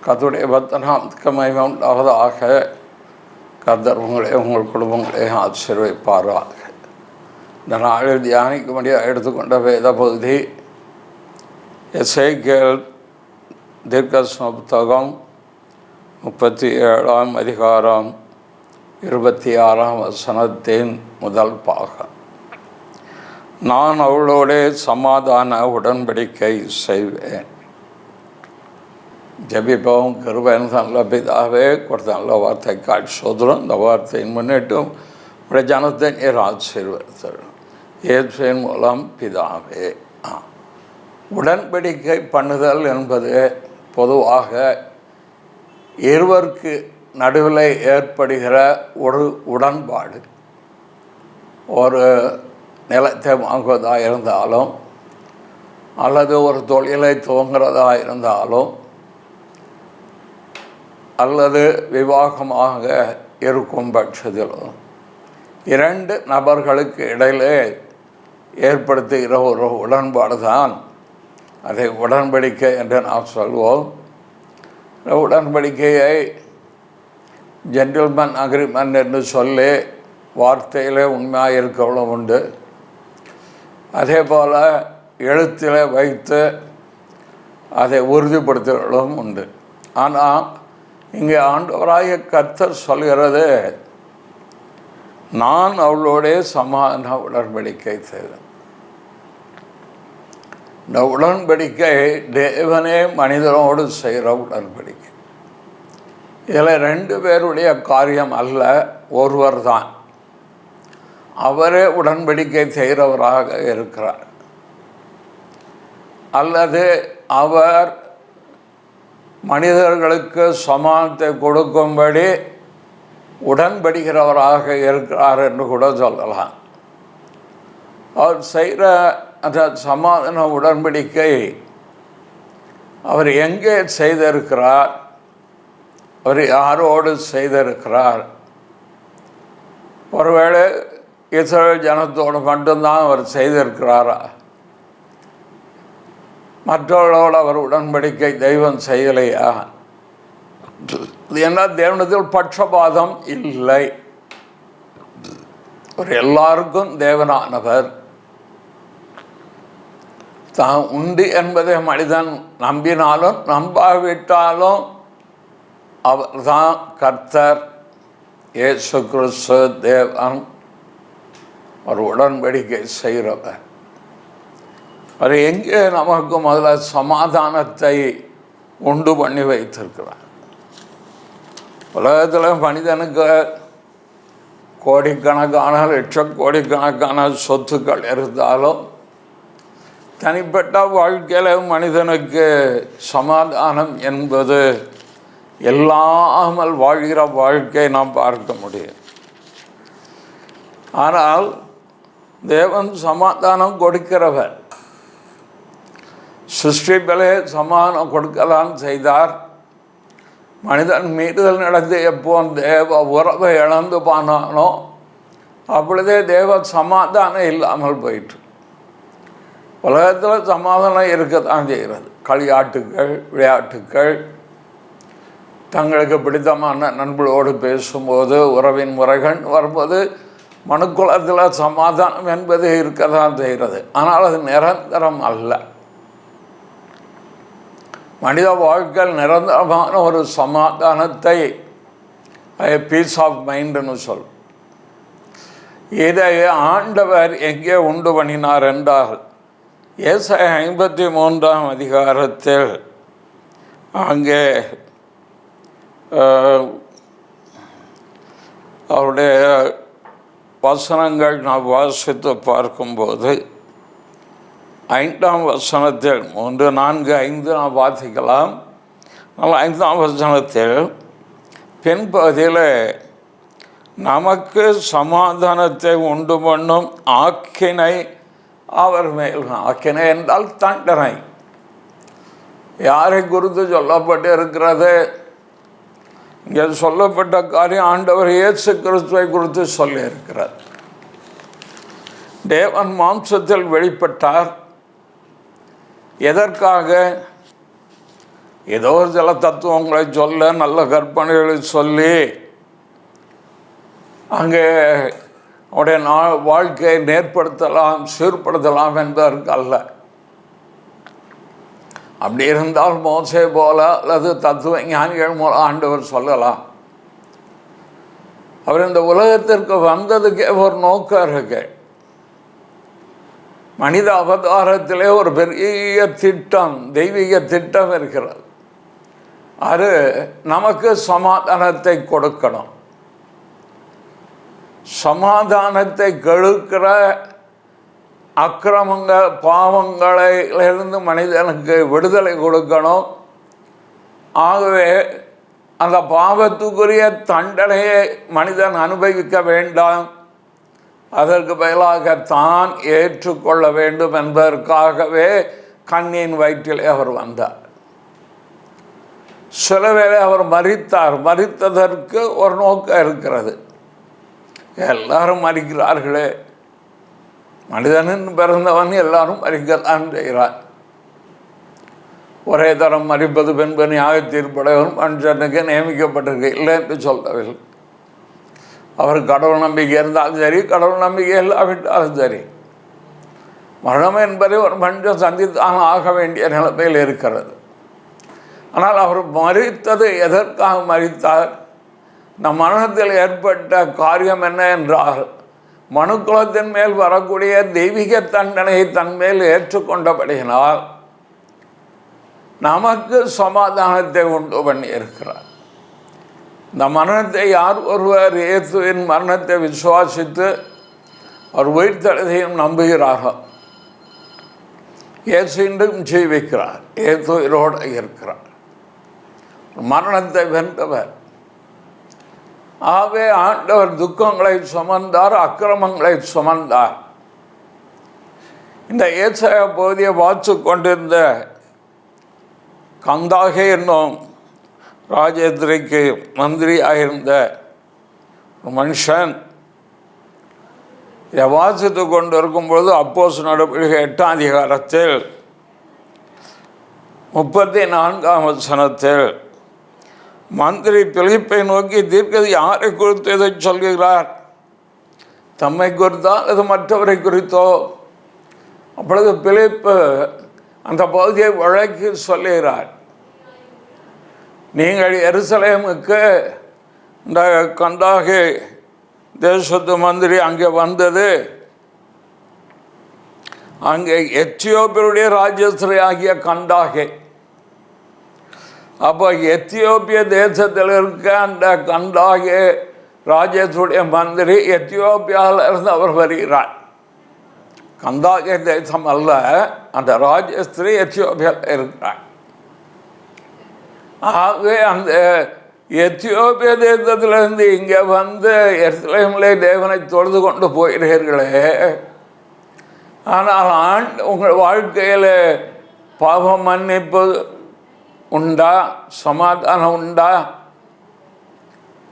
கர்த்தருடைய பக்தனாம் மகிமை உண்டாவதாக. கர்த்தர் உங்கள் குடும்பங்களே ஆசீர்வதிப்பாராக. இந்த நாளில் தியானிக்கும்படியாக எடுத்துக்கொண்ட வேத பகுதி எசேக்கியேல் தீர்க்கதரிசன புத்தகம் 37ஆம் அதிகாரம் 26ஆம் வசனத்தின் முதல் பாகம். நான் அவளோடே சமாதான உடன்படிக்கை செய்வேன். ஜெபிப்போம். கிருபையின் நல்ல பிதாவே, கொடுத்த நல்ல வார்த்தைக்காய் சோதரம். இந்த வார்த்தையின் முன்னிட்டும் உடைய ஜனத்தை நீர் ஆசீர்வதித்தரும் இயேசுவின் மூலம் பிதாவே. உடன்படிக்கை பண்ணுதல் என்பது பொதுவாக இருவருக்கு நடுவில் ஏற்படுகிற ஒரு உடன்பாடு. ஒரு நிலத்தை வாங்குவதாக இருந்தாலும் அல்லது ஒரு தொழிலை துவங்குறதா இருந்தாலும் அல்லது விவாகமாக இருக்கும் பட்சத்திலும் இரண்டு நபர்களுக்கு இடையிலே ஏற்படுத்துகிற ஒரு உடன்பாடு தான் அதை உடன்படிக்கை என்று நாம் சொல்வோம். உடன்படிக்கையை ஜென்டில்மேன் அக்ரிமெண்ட் என்று சொல்லி வார்த்தையிலே உண்மையாக இருக்கவளும் உண்டு. அதே போல் எழுத்தில் வைத்து அதை உறுதிப்படுத்துகிறவளும் உண்டு. ஆனால் இங்கே ஆண்டவராகிய கர்த்தர் சொல்கிறது, நான் அவளோடைய சமாதான உடன்படிக்கை செய்தேன். இந்த உடன்படிக்கை தேவனே மனிதனோடு செய்கிற உடன்படிக்கை. இதில் ரெண்டு பேருடைய காரியம் அல்ல, ஒருவர் தான். அவரே உடன்படிக்கை செய்கிறவராக இருக்கிறார். அல்லது அவர் மனிதர்களுக்கு சமானத்தை கொடுக்கும்படி உடன்படுகிறவராக இருக்கிறார் என்று கூட சொல்லலாம். அவர் செய்கிற அந்த சமாதான உடன்படிக்கை அவர் எங்கே செய்திருக்கிறார், அவர் யாரோடு செய்திருக்கிறார்? ஒருவேளை இஸ்ரவேல் ஜனத்தோடு மட்டும்தான் அவர் செய்திருக்கிறாரா? மற்றவர்களோடு அவர் உடன்படிக்கை தெய்வம் செய்யலையா? என்ன தேவனத்தில் பட்சபாதம் இல்லை. ஒரு எல்லாருக்கும் தேவனானவர். தான் உண்டு என்பதை மனிதன் நம்பினாலும் நம்பாவிட்டாலும் அவர் தான் கர்த்தர் இயேசு கிறிஸ்து தேவன். ஒரு உடன்படிக்கை செய்கிறவர். அவர் எங்கே நமக்கு முதல்ல சமாதானத்தை உண்டு பண்ணி வைத்திருக்கிறார். உலகத்தில் மனிதனுக்கு கோடிக்கணக்கான லட்சக்கோடிக்கணக்கான சொத்துக்கள் இருந்தாலும் தனிப்பட்ட வாழ்க்கையில் மனிதனுக்கு சமாதானம் என்பது இல்லாமல் வாழ்கிற வாழ்க்கையை நாம் பார்க்க முடியும். ஆனால் தேவன் சமாதானம் கொடுக்கிறவர். சிருஷ்டிப்பிலே சமாதானம் கொடுக்கலாம் செய்தார். மனிதன் மீறுதல் நடந்து எப்போ தேவ உறவை இழந்து போனானோ அப்பொழுதே தேவ சமாதானம் இல்லாமல் போயிட்டு. உலகத்தில் சமாதானம் இருக்கத்தான் செய்கிறது. களியாட்டுக்கள், விளையாட்டுக்கள், தங்களுக்கு பிடித்தமான நண்பர்களோடு பேசும்போது உறவின் முறைகள் வரும்போது மனுக்குலத்தில் சமாதானம் என்பது இருக்கத்தான் செய்கிறது. ஆனால் அது நிரந்தரம் அல்ல. மனித வாழ்க்கையில் நிரந்தரமான ஒரு சமாதானத்தை பீஸ் ஆஃப் மைண்டுன்னு சொல். இதை ஆண்டவர் எங்கே உண்டு பண்ணினார் என்றால் ஏசாயா 53ஆம் அதிகாரத்தில் அங்கே அவருடைய வசனங்கள் நாம் வாசித்து பார்க்கும்போது 5ஆம் வசனத்தில் 3, 4, 5 நாம் வாசிக்கலாம். 5ஆம் வசனத்தில் பின்பகுதியில் நமக்கு சமாதானத்தை உண்டு பண்ணும் ஆக்கினை அவர் மேல். ஆக்கினை என்றால் தண்டனை. யாரை குறித்து சொல்லப்பட்டு இருக்கிறது? இங்கே சொல்லப்பட்ட காரியம் ஆண்டவர் இயேசு கிறிஸ்துவை குறித்து சொல்லியிருக்கிறார். தேவன் மாம்சத்தில் வெளிப்பட்டார். எதற்காக? ஏதோ சில தத்துவங்களை சொல்ல, நல்ல கற்பனைகளை சொல்லி அங்கே அவருடைய வாழ்க்கையை நேர்படுத்தலாம், சீர்படுத்தலாம் என்பதற்கு அல்ல. அப்படி இருந்தால் மோசே போல அல்லது தத்துவ ஞானிகள் மூலம் ஆண்டவர் சொல்லலாம். அவர் இந்த உலகத்திற்கு வந்ததுக்கே ஒரு நோக்கம் இருக்கு. மனித அவதாரத்திலே ஒரு பெரிய திட்டம், தெய்வீக திட்டம் இருக்கிறது. அது நமக்கு சமாதானத்தை கொடுக்கணும். சமாதானத்தை கெடுக்கிற அக்கிரமங்கள், பாவங்களிலிருந்து மனிதனுக்கு விடுதலை கொடுக்கணும். ஆகவே அந்த பாவத்துக்குரிய தண்டனையை மனிதன் அனுபவிக்க வேண்டாம், அதற்கு பதிலாக தான் ஏற்றுக்கொள்ள வேண்டும் என்பதற்காகவே கண்ணியின் வயிற்றிலே அவர் வந்தார். சில வேளை அவர் மரித்தார். மரித்ததற்கு ஒரு நோக்கம் இருக்கிறது. எல்லாரும் மரிக்கிறார்களே, மனிதனின் பிறந்தவன் எல்லாரும் மரிக்கத்தான் செய்கிறார். ஒரே தரம் மரிப்பது பின்பு நியாய தீர்ப்படைவன் மனுஷனுக்கு நியமிக்கப்பட்டிருக்கு, இல்லை என்று சொல்லவில்லை. அவர் கடவுள் நம்பிக்கை இருந்தாலும் சரி, கடவுள் நம்பிக்கை இல்லாவிட்டாலும் சரி, மரணம் என்பதை ஒரு மனுஷன் சந்தித்தான் ஆக வேண்டிய நிலைமையில் இருக்கிறது. ஆனால் அவர் மரித்தது எதற்காக மரித்தார்? நம் மரணத்தில் ஏற்பட்ட காரியம் என்ன என்றால், மனுக்குலத்தின் மேல் வரக்கூடிய தெய்வீக தண்டனையை தன் மேல் ஏற்றுக்கொண்டபடியினால் நமக்கு சமாதானத்தை உண்டு பண்ணி இருக்கிறார். இந்த மரணத்தை யார் ஒருவர் இயேசுவின் மரணத்தை விசுவாசித்து அவர் உயிர்த்தெழுதலையும் நம்புகிறார்கள், இயேசு இன்றும் ஜீவிக்கிறார், இயேசு உயிரோடு இருக்கிறார், மரணத்தை வென்றவர். ஆகவே ஆண்டவர் துக்கங்களை சுமந்தார், அக்கிரமங்களை சுமந்தார். இந்த ஏசாயா பகுதியை வாச்சு கொண்டிருந்த கந்தாகே என்னும் ராஜேந்திரிக்கு மந்திரியாக இருந்த மனுஷன் இதை வாசித்து கொண்டு இருக்கும்பொழுது அப்போஸ்தலர் நடவடிக்கை 8ஆம் அதிகாரத்தில் 34ஆம் வசனத்தில் மந்திரி பிலிப்பை நோக்கி, தீர்க்கதரிசி யாரை குறித்து இதை சொல்கிறார்? தம்மை குறித்தோ அல்லது மற்றவரை குறித்தோ? அப்பொழுது பிலிப்பு அந்த பகுதியை வழக்கி சொல்லுகிறார். நீங்கள் எருசலேமுக்கு இந்த கந்தாகே தேசத்து மந்திரி அங்கே வந்தது, அங்கே எத்தியோப்பியருடைய ராஜஸ்திரி ஆகிய கந்தாகே. அப்போ எத்தியோப்பிய தேசத்தில் இருக்க அந்த கந்தாகே ராஜேஷுடைய மந்திரி எத்தியோப்பியாவில் இருந்து அவர் வருகிறார். கந்தாகே தேசம் அல்ல, அந்த ராஜஸ்திரி எத்தியோப்பியாவில் இருக்கிறார். ஆகவே அந்த எத்தியோப்பிய தேசத்திலிருந்து இங்கே வந்து எருசலேமிலே தேவனை தொழுது கொண்டு போகிறீர்களே, ஆனால் உங்கள் வாழ்க்கையில் பாவம் மன்னிப்பு உண்டா? சமாதானம் உண்டா?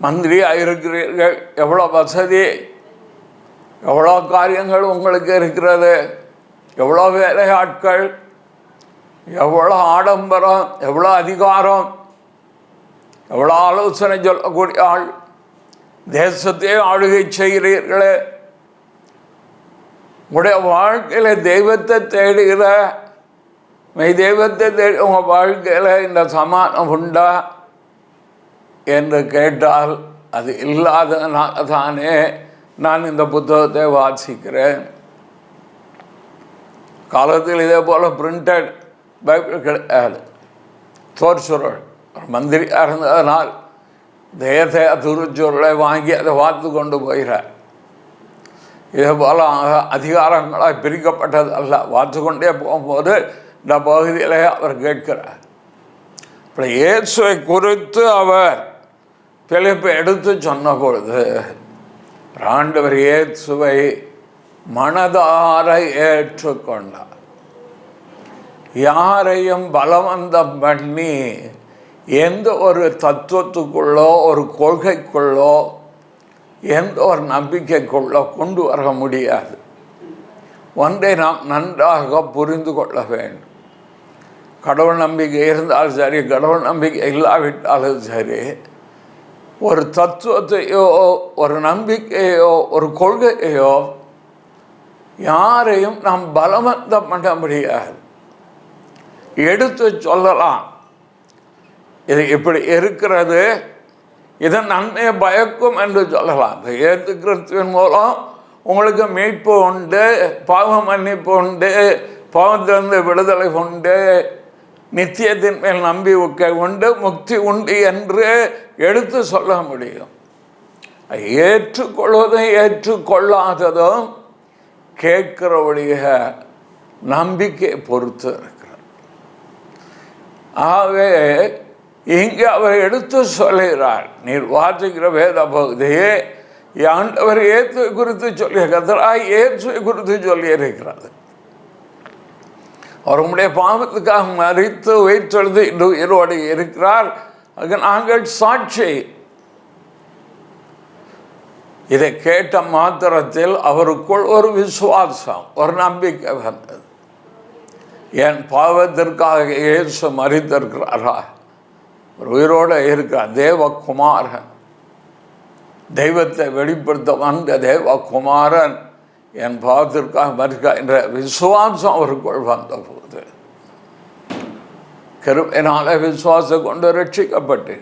மந்திரியாக இருக்கிறீர்கள், எவ்வளோ வசதி, எவ்வளோ காரியங்கள் உங்களுக்கு இருக்கிறது, எவ்வளோ வேலையாட்கள், எவ்வளோ ஆடம்பரம், எவ்வளோ அதிகாரம், எவ்வளோ ஆலோசனை சொல்லக்கூடிய ஆள், தேசத்தையே ஆளுகை செய்கிறீர்களே. உங்களுடைய வாழ்க்கையில் தெய்வத்தை தேடுகிற மெய் தெய்வத்தை தேடி உங்கள் வாழ்க்கையில் இந்த சமாதானம் உண்டா என்று கேட்டால் அது இல்லாதனால தானே நான் இந்த புத்தகத்தை வாசிக்கிறேன். காலத்தில் இதே போல் பிரிண்டட் பைபிள் கிடையாது. தோற்சுருள் ஒரு மந்திரியாக இருந்ததனால் தேச துருச்சுருளை வாங்கி அதை வாத்து கொண்டு போகிறார். இதே போல் அதிகாரங்களாக பிரிக்கப்பட்டது அல்ல. வாத்து கொண்டே போகும்போது இந்த பகுதியில் அவர் கேட்கிறார். இப்படி இயேசுவை குறித்து அவர் பிலிப்பு எடுத்து சொன்ன பொழுது ஆண்டவர் இயேசுவை மனதார ஏற்றுக்கொண்டார். யாரையும் பலவந்தம் பண்ணி எந்த ஒரு தத்துவத்துக்குள்ளோ ஒரு கொள்கைக்குள்ளோ எந்த ஒரு நம்பிக்கைக்குள்ளோ கொண்டு வர முடியாது. ஒன்றை நாம் நன்றாக புரிந்து கொள்ள வேண்டும். கடவுள் நம்பிக்கை இருந்தாலும் சரி, கடவுள் நம்பிக்கை இல்லாவிட்டாலும் சரி, ஒரு தத்துவத்தையோ ஒரு நம்பிக்கையோ ஒரு கொள்கையோ யாரையும் நாம் பலவந்தம் பண்ண முடியாது. எடுத்து சொல்லலாம், இது இப்படி இருக்கிறது, இதன் நன்மையை பயக்கும் என்று சொல்லலாம். இயேசு கிறிஸ்துவின் மூலம் உங்களுக்கு மீட்பு உண்டு, பாவ மன்னிப்பு உண்டு, பாவத்திலிருந்து விடுதலை உண்டு, நித்தியத்தின் மேல் நம்பிக்கை உண்டு, முக்தி உண்டு என்று எடுத்து சொல்ல முடியும். ஏற்றுக்கொள்வதும் ஏற்றுக்கொள்ளாததும் கேட்கிறவடைய நம்பிக்கையை பொறுத்து இருக்கிறது. ஆகவே இங்கே அவர் எடுத்து சொல்லுகிறார், நீர் வாசிக்கிற வேத பகுதியே ஆண்டவர் இயேசுவை குறித்து சொல்லியிருக்கிறார், இயேசுவை குறித்து சொல்லியிருக்கிறது. அவர் உங்களுடைய பாவத்துக்காக மரித்து உயிர்த்தெழுந்து இன்று உயிரோடு இருக்கிறார். அதுக்கு நாங்கள் சாட்சி. இதை கேட்ட மாத்திரத்தில் அவருக்குள் ஒரு விசுவாசம், ஒரு நம்பிக்கை வந்தது. என் பாவத்திற்காக இயேசு மரித்திருக்கிறாரா, ஒரு உயிரோடு இருக்கிறார், தேவகுமாரன், தெய்வத்தை வெளிப்படுத்த வந்த தேவகுமாரன் என் பாவத்திற்காக மரிக்கிறார் என்ற விசுவாசம் அவருக்குள் வந்தபோது கிருபையினால விசுவாசம் கொண்டு ரட்சிக்கப்பட்டு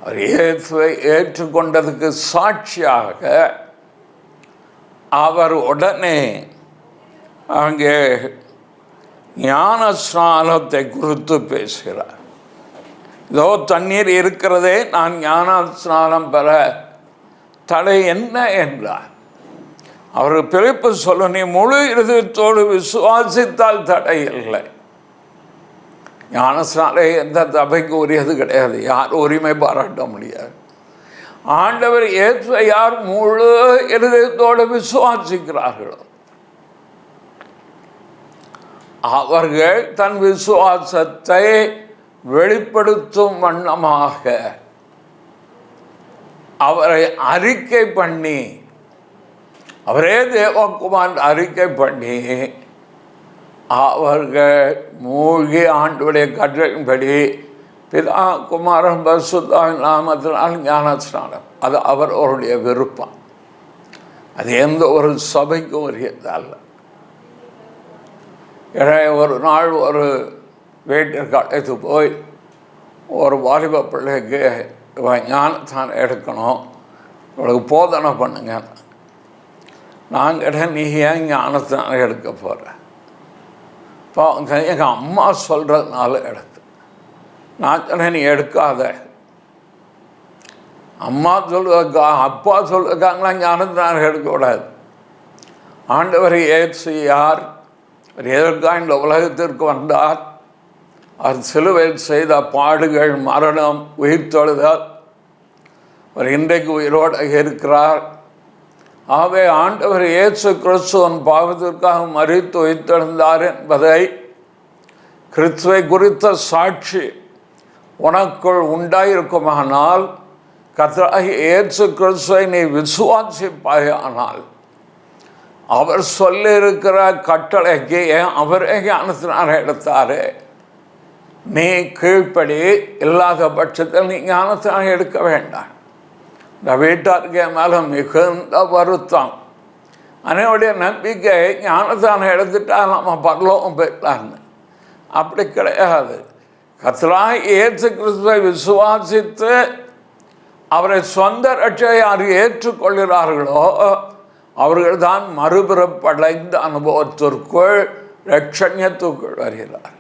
அவர் இயேசுவை ஏற்றுக்கொண்டதுக்கு சாட்சியாக அவர் உடனே அங்கே ஞான ஸ்நானத்தை குறித்து பேசுகிறார். இதோ தண்ணீர் இருக்கிறதே, நான் ஞான ஸ்நானம் பெற தடை என்ன என்றார். அவர் பிழைப்பு சொல்ல, நீ முழு இருதயத்தோடு விசுவாசித்தால் தடை இல்லை. ஞானஸ்நானம் எந்த சபைக்கு உரியது கிடையாது, யார் உரிமை பாராட்ட முடியாது. ஆண்டவர் இயேசுவை யார் முழு இருதயத்தோடு விசுவாசிக்கிறார்களோ அவர்கள் தன் விசுவாசத்தை வெளிப்படுத்தும் வண்ணமாக அவரை அறிக்கை பண்ணி, அவரே தேவகுமார் அறிக்கை பண்ணி அவர்கள் மூழ்கி ஆண்டவருடைய கட்டளையின்படி பிதா குமாரன் பரிசுத்தாவின் நாமத்தினால் ஞானஸ்நானம், அது அவருடைய விருப்பம். அது எந்த ஒரு சபைக்கும் உரியதல்ல. ஒரு நாள் ஒரு வீட்டிற்கு அழைத்து போய் ஒரு வாலிப பிள்ளைக்கு ஞானஸ்நானம் எடுக்கணும், இவளுக்கு போதனை பண்ணுங்க. நான் கேட்டேன், நீ ஏன் ஞானஸ்நானம் எடுக்க போகிற? இப்போ எங்கள் அம்மா சொல்கிறதுனால எடுத்து. நான் சொன்னேன், நீ எடுக்காத, அம்மா சொல்லுவா அப்பா சொல்லுக்காங்களா ஞானஸ்நானம் எடுக்கக்கூடாது. ஆண்டவர் இயேசு யார், அவர் எதற்காக இந்த உலகத்திற்கு வந்தார், அவர் சிலுவையில் செய்த பாடுகள், மரணம், உயிர்த்தெழுதல், அவர் இன்றைக்கு உயிரோடு இருக்கிறார். ஆகவே ஆண்டவர் இயேசு கிறிஸ்துவின் பாவத்திற்காக மரித்து உயிர்த்தெழுந்தார் என்பதை கிறிஸ்துவை குறித்த சாட்சி உனக்குள் உண்டாயிருக்குமானால், கர்த்தராகிய இயேசு கிறிஸ்துவை நீ விசுவாசிப்பாயானால், அவர் சொல்லியிருக்கிற கட்டளைக்கு அவரே ஞானஸ்நானம் எடுத்தாரு, நீ கீழ்ப்படி இல்லாத பட்சத்தில் நீ ஞானஸ்நானம் எடுக்க வேண்டாம். இந்த வீட்டாருக்கு மேலே மிகுந்த வருத்தம். அனைவருடைய நம்பிக்கை ஞானஸ்நானம் எடுத்துட்டா நம்ம பரலோகம் போயிடலான்னு. அப்படி கிடையாது. கர்த்தராகிய இயேசு கிறிஸ்துவை விசுவாசித்து அவரை சொந்த ரட்சகரை யார் ஏற்றுக்கொள்கிறார்களோ அவர்கள் தான் மறுபிறப்படைந்த அனுபவத்திற்குள் ரட்சண்யத்துக்குள் வருகிறார்.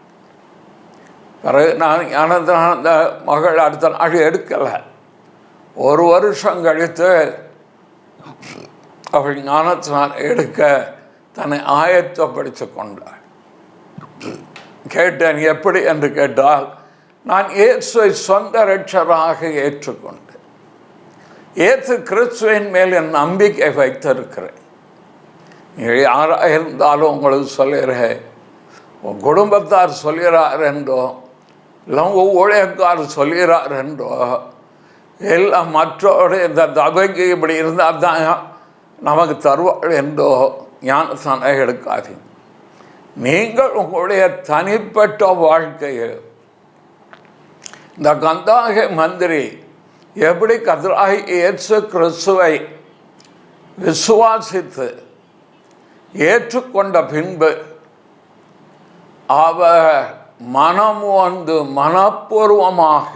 பிறகு நான் ஞானஸ்நானம் அந்த மகள் அடுத்த நாள் எடுக்கலை. ஒரு வருஷம் கழித்து அவள் ஞானஸ்நானம் எடுக்க தன்னை ஆயத்தப்படுத்தி கொண்டாள். கேட்டேன், எப்படி என்று கேட்டால், நான் இயேசுவை சொந்த இரட்சகராக ஏற்றுக்கொண்டேன், இயேசு கிறிஸ்துவின் மேல் என் நம்பிக்கை வைத்திருக்கிறேன். நீங்கள் யாராக இருந்தாலும் உங்களுக்கு சொல்லுகிறேன், உன் குடும்பத்தார் சொல்கிறார் என்றோ, இல்லை உங்கள் ஊழியக்கார் சொல்கிறார் என்றோ, எல்லாம் மற்றோடு இந்த சபைக்கு இப்படி இருந்தால் தான் நமக்கு தருவாள் என்றோ ஞானஸ்நானம் எடுக்காதீங்க. நீங்கள் உங்களுடைய தனிப்பட்ட வாழ்க்கையில் இந்த கந்தாக மந்திரி எப்படி கர்த்தராகிய இயேசு கிறிஸ்துவை விசுவாசித்து ஏற்றுக்கொண்ட பின்பு அவர் மனமுவந்து மனப்பூர்வமாக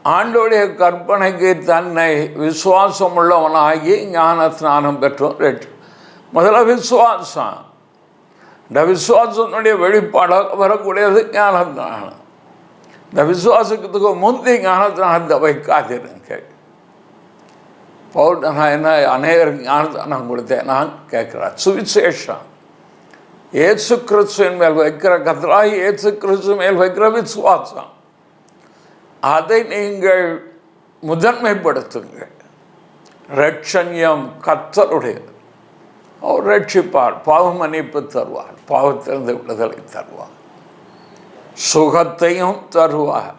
ஆண்டோடைய கற்பனைக்கு தன்னை விசுவாசம் உள்ளவனாகி ஞான ஸ்நானம் பெற்றோம். முதல்ல விசுவாசம், இந்த விசுவாசத்தினுடைய வெளிப்பாடாக வரக்கூடியது ஞானஸ்நானம். இந்த விசுவாசத்துக்கு முந்தைய ஞானஸ்நானத்தை வைக்காதிருங்க. பவுல் நான் என்ன அநேகருக்கு ஞானஸ்நானம் கொடுத்தேன் நான் கேட்குறேன். சுவிசேஷம் இயேசு கிறிஸ்துவின் மேல் வைக்கிற கர்த்தராகிய இயேசு கிறிஸ்து மேல் வைக்கிற விசுவாசம், அதை நீங்கள் முதன்மைப்படுத்துங்கள். ரட்சண்யம் கர்த்தருடையது. அவர் ரட்சிப்பார், பாவ மன்னிப்பு தருவார், பாவத்திலிருந்து விடுதலை தருவார், சுகத்தையும் தருவார்,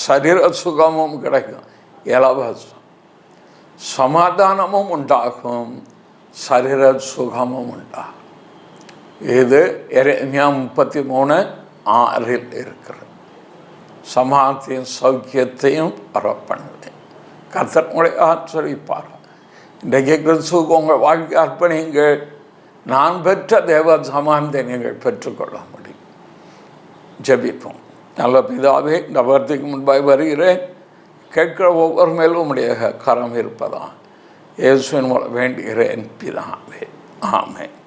சரீர சுகமும் கிடைக்கும், இலவசம் சமாதானமும் உண்டாகும், சரீர சுகமும் உண்டாகும். இது எரேமியா 33:6 இருக்கிறது. சமாதியின் சௌக்கியத்தையும் வரப்பண்ணுவேன். கர்த்தர் உங்களை ஆச்சரிப்பார். இன்றைக்கு கிறிஸ்துவுக்கு உங்கள் வாழ்க்கை அர்ப்பணிங்கள். நான் பெற்ற தேவ சமானத்தை நீங்கள் பெற்றுக்கொள்ள முடியும். ஜெபிப்போம். நல்ல பிதாவே, இந்த வார்த்தைக்கு முன்பாக வருகிறேன். கேட்கிற ஒவ்வொரு மேலும் உடைய கரம் இருப்பதா இயேசுவின் மூலம் வேண்டுகிறேன் பிதாவே. ஆமென்.